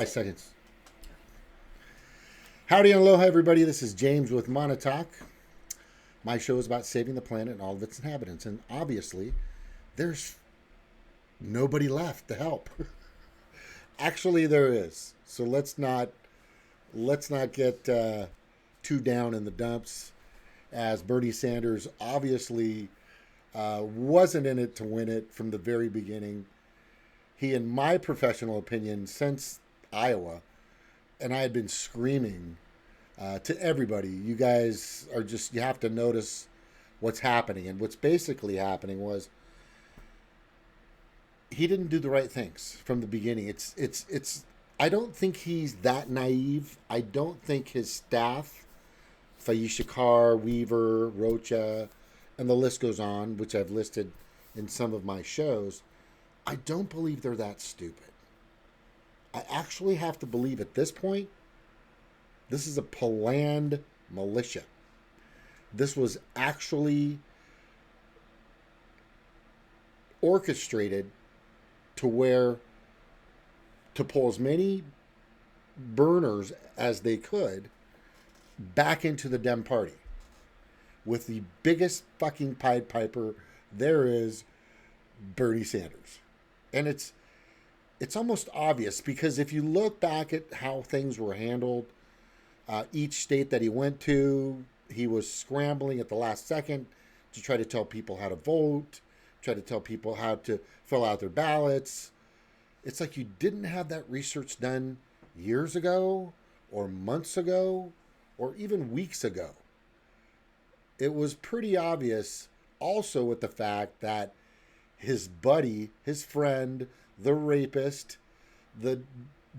5 seconds. Howdy and aloha, everybody. This is James with Monotalk. My show is about saving the planet and all of its inhabitants. And obviously, there's nobody left to help. Actually, there is. So let's not get too down in the dumps. As Bernie Sanders obviously wasn't in it to win it from the very beginning. He, in my professional opinion, since Iowa, and I had been screaming to everybody, you guys are just, you have to notice what's happening. And what's basically happening was he didn't do the right things from the beginning. I don't think he's that naive. I don't think his staff, Faisha Carr, Weaver, Rocha, and the list goes on, which I've listed in some of my shows, I don't believe they're that stupid. I actually have to believe at this point, this is a planned militia. This was actually orchestrated to pull as many burners as they could back into the Dem Party with the biggest fucking Pied Piper there is, Bernie Sanders. And it's almost obvious because if you look back at how things were handled, each state that he went to, he was scrambling at the last second to try to tell people how to vote, try to tell people how to fill out their ballots. It's like you didn't have that research done years ago or months ago or even weeks ago. It was pretty obvious also with the fact that his buddy, his friend, the rapist, the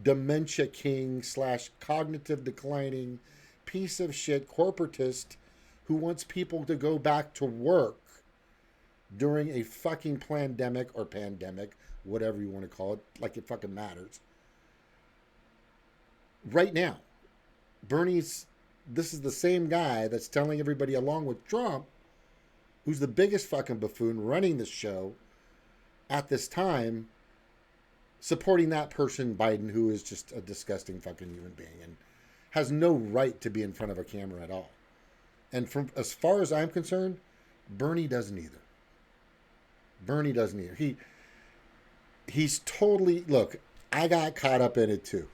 dementia king / cognitive declining piece of shit corporatist who wants people to go back to work during a fucking pandemic, whatever you want to call it, like it fucking matters. Right now, this is the same guy that's telling everybody along with Trump, who's the biggest fucking buffoon running the show at this time, supporting that person, Biden, who is just a disgusting fucking human being and has no right to be in front of a camera at all. And from as far as I'm concerned, Bernie doesn't either. Bernie doesn't either. He's totally, look, I got caught up in it too.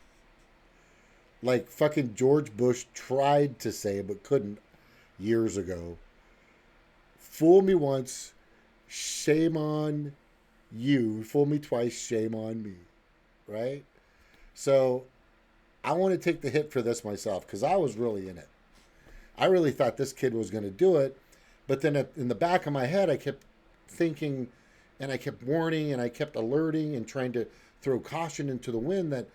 Like fucking George Bush tried to say but couldn't years ago. Fool me once, shame on you. Fool me twice, shame on me. Right? So I want to take the hit for this myself because I was really in it. I really thought this kid was going to do it. But then in the back of my head, I kept thinking and I kept warning and I kept alerting and trying to throw caution into the wind that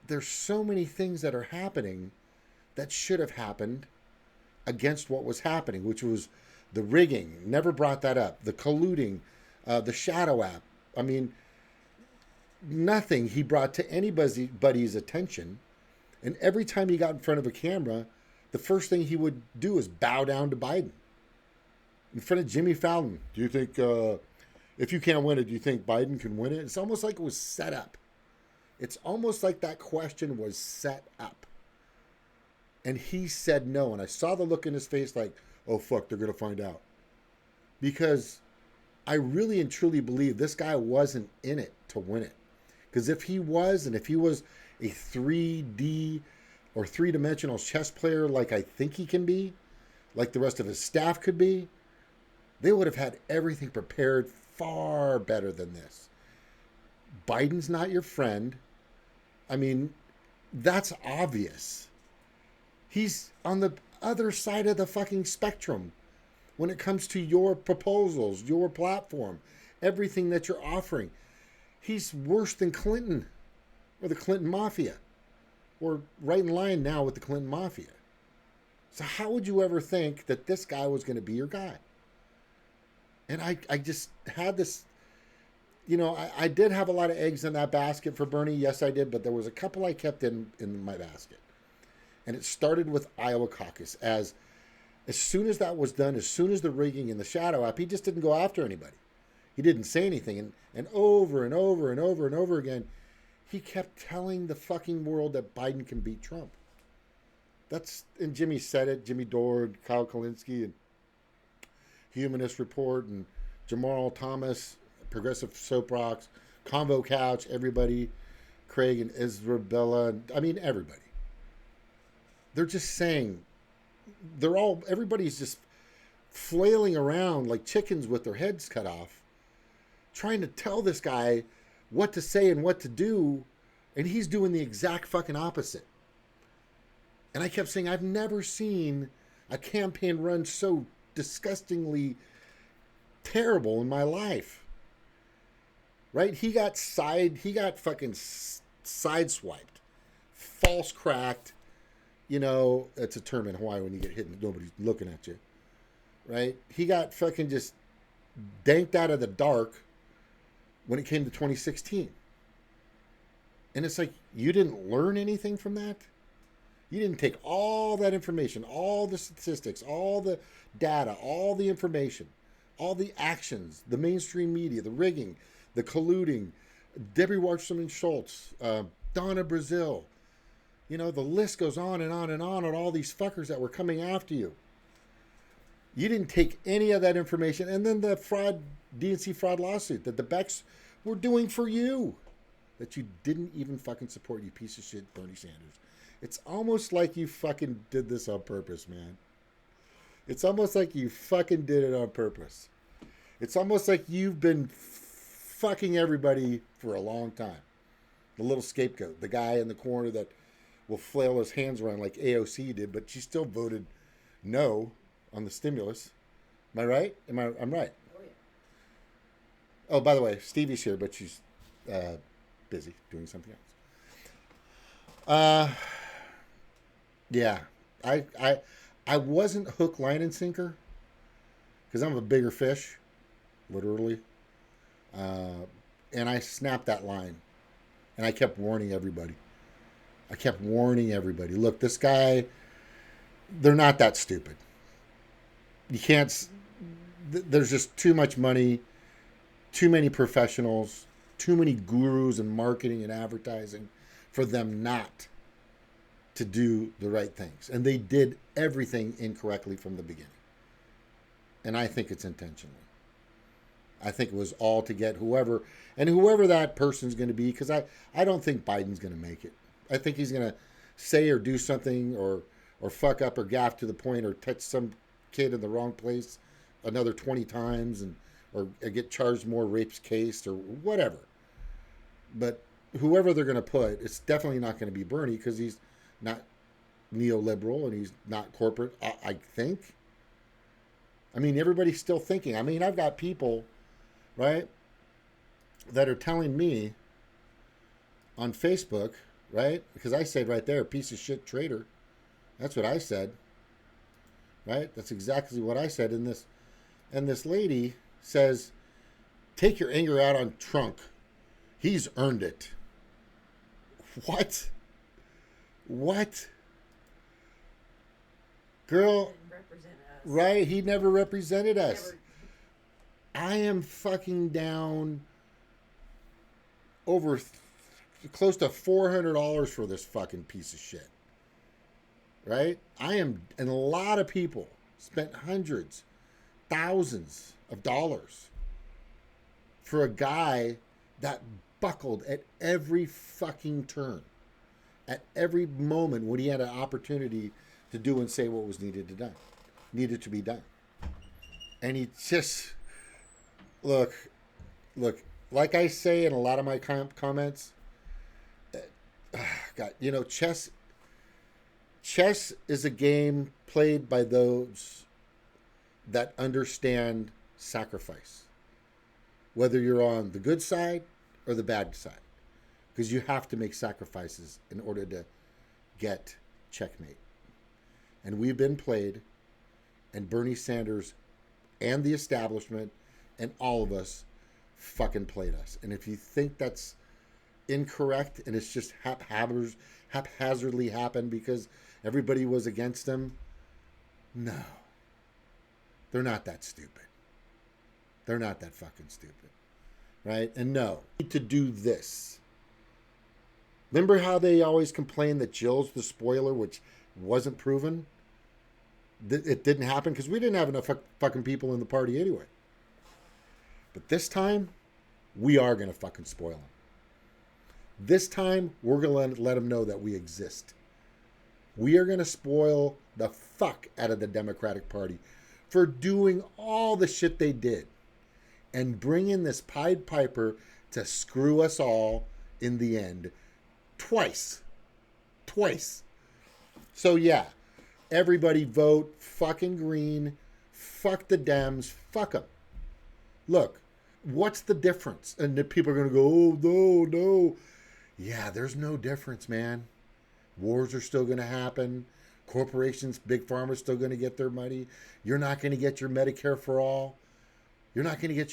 there's so many things that are happening that should have happened against what was happening, which was the rigging. Never brought that up. The colluding, the shadow app. I mean, nothing he brought to anybody's attention. And every time he got in front of a camera, the first thing he would do is bow down to Biden. In front of Jimmy Fallon. Do you think, if you can't win it, do you think Biden can win it? It's almost like it was set up. It's almost like that question was set up. And he said no. And I saw the look in his face like, oh, fuck, they're going to find out. Because I really and truly believe this guy wasn't in it to win it. Because if he was, and if he was a 3D or three-dimensional chess player like I think he can be, like the rest of his staff could be, they would have had everything prepared far better than this. Biden's not your friend. I mean, that's obvious. He's on the other side of the fucking spectrum when it comes to your proposals, your platform, everything that you're offering. He's worse than Clinton or the Clinton Mafia. We're right in line now with the Clinton Mafia. So how would you ever think that this guy was going to be your guy? And I just had this, I did have a lot of eggs in that basket for Bernie. Yes, I did. But there was a couple I kept in my basket. And it started with Iowa caucus. As soon as that was done, as soon as the rigging and the shadow app, he just didn't go after anybody. He didn't say anything. And over and over and over and over again, he kept telling the fucking world that Biden can beat Trump. And Jimmy said it, Jimmy Dore, Kyle Kalinske, and Humanist Report, and Jamal Thomas, Progressive Soap Rocks, Convo Couch, everybody, Craig and Isabella, I mean, everybody. They're just saying, everybody's just flailing around like chickens with their heads cut off, trying to tell this guy what to say and what to do, and he's doing the exact fucking opposite. And I kept saying, I've never seen a campaign run so disgustingly terrible in my life. Right? He got fucking sideswiped, false cracked. You know, it's a term in Hawaii when you get hit and nobody's looking at you. Right? He got fucking just danked out of the dark when it came to 2016. And it's like, you didn't learn anything from that? You didn't take all that information, all the statistics, all the data, all the information, all the actions, the mainstream media, the rigging, the colluding, Debbie Wasserman Schultz, Donna Brazil. You know, the list goes on and on and on all these fuckers that were coming after you. You didn't take any of that information. And then the DNC fraud lawsuit that the Becks were doing for you, that you didn't even fucking support, you piece of shit, Bernie Sanders. It's almost like you fucking did this on purpose, man. It's almost like you fucking did it on purpose. It's almost like you've been fucking everybody for a long time. The little scapegoat, the guy in the corner that will flail his hands around like AOC did, but she still voted no on the stimulus. Am I right? I'm right. Oh, yeah. Oh, by the way, Stevie's here, but she's busy doing something else. Yeah, I wasn't hook, line, and sinker because I'm a bigger fish, literally. And I snapped that line, and I kept warning everybody. Look, this guy, they're not that stupid. You can't. There's just too much money, too many professionals, too many gurus in marketing and advertising for them not to do the right things. And they did everything incorrectly from the beginning. And I think it's intentional. I think it was all to get whoever that person's going to be, because I don't think Biden's going to make it. I think he's going to say or do something or fuck up or gaff to the point or touch some kid in the wrong place another 20 times or get charged more rapes case or whatever. But whoever they're going to put, it's definitely not going to be Bernie, because he's not neoliberal and he's not corporate, I think. I mean, everybody's still thinking. I mean, I've got people, right, that are telling me on Facebook, right, because I said right there, piece of shit traitor. That's what I said, right? That's exactly what I said in this. And this lady says, take your anger out on Trump. He's earned it. What? Girl, right? He never represented us. I am fucking down over close to $400 for this fucking piece of shit. Right? And a lot of people spent hundreds, thousands of dollars for a guy that buckled at every fucking turn, at every moment when he had an opportunity to do and say what was needed to be done. And he just, look, like I say in a lot of my comments, God, you know, chess is a game played by those that understand sacrifice, whether you're on the good side or the bad side, because you have to make sacrifices in order to get checkmate. And we've been played, and Bernie Sanders and the establishment and all of us fucking played us. And if you think that's incorrect and it's just haphazardly happened because everybody was against them, no. They're not that stupid. They're not that fucking stupid. Right? And no, we need to do this. Remember how they always complain that Jill's the spoiler, which wasn't proven? It didn't happen because we didn't have enough fucking people in the party anyway. But this time, we are going to fucking spoil them. This time, we're going to let them know that we exist. We are going to spoil the fuck out of the Democratic Party for doing all the shit they did and bring in this Pied Piper to screw us all in the end. Twice. So yeah, everybody vote fucking green. Fuck the Dems. Fuck them. Look, what's the difference? And the people are going to go, oh, no. Yeah, there's no difference, man. Wars are still going to happen. Corporations, big pharma's still going to get their money. You're not going to get your Medicare for all. You're not going to get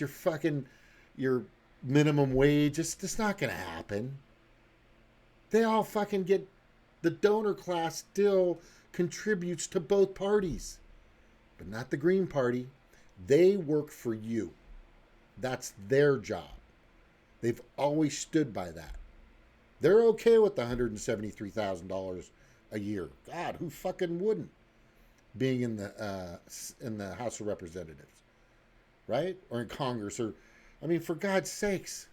your minimum wage. It's not going to happen. They all fucking get, the donor class still contributes to both parties, but not the Green Party. They work for you. That's their job. They've always stood by that. They're okay with the $173,000 a year. God, who fucking wouldn't? Being in the House of Representatives, right? Or in Congress, or, I mean, for God's sakes.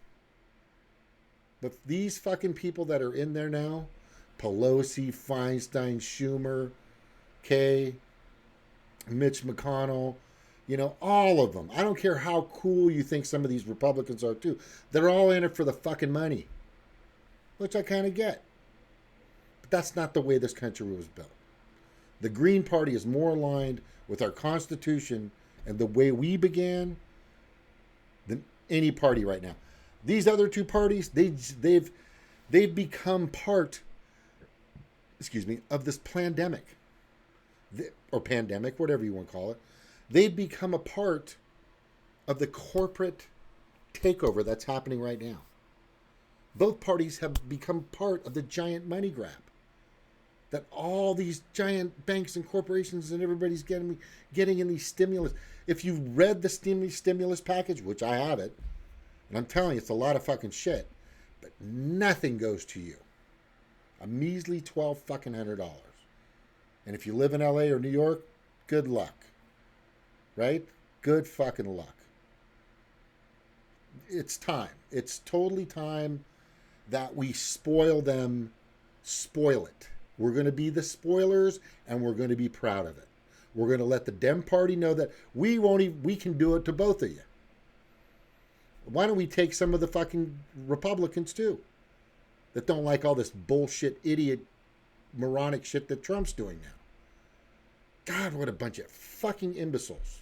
But these fucking people that are in there now, Pelosi, Feinstein, Schumer, Kay, Mitch McConnell, you know, all of them. I don't care how cool you think some of these Republicans are too. They're all in it for the fucking money, which I kind of get. But that's not the way this country was built. The Green Party is more aligned with our Constitution and the way we began than any party right now. These other two parties, they've become part, of this pandemic, or pandemic, whatever you want to call it. They've become a part of the corporate takeover that's happening right now. Both parties have become part of the giant money grab that all these giant banks and corporations and everybody's getting in these stimulus. If you've read the stimulus package, which I have it, and I'm telling you, it's a lot of fucking shit, but nothing goes to you. A measly $1,200. And if you live in LA or New York, good luck. Right? Good fucking luck. It's time. It's totally time that we spoil them, spoil it. We're going to be the spoilers, and we're going to be proud of it. We're going to let the Dem Party know that we can do it to both of you. Why don't we take some of the fucking Republicans too, that don't like all this bullshit, idiot, moronic shit that Trump's doing now? God, what a bunch of fucking imbeciles.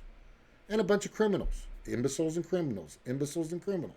And a bunch of criminals. Imbeciles and criminals. Imbeciles and criminals.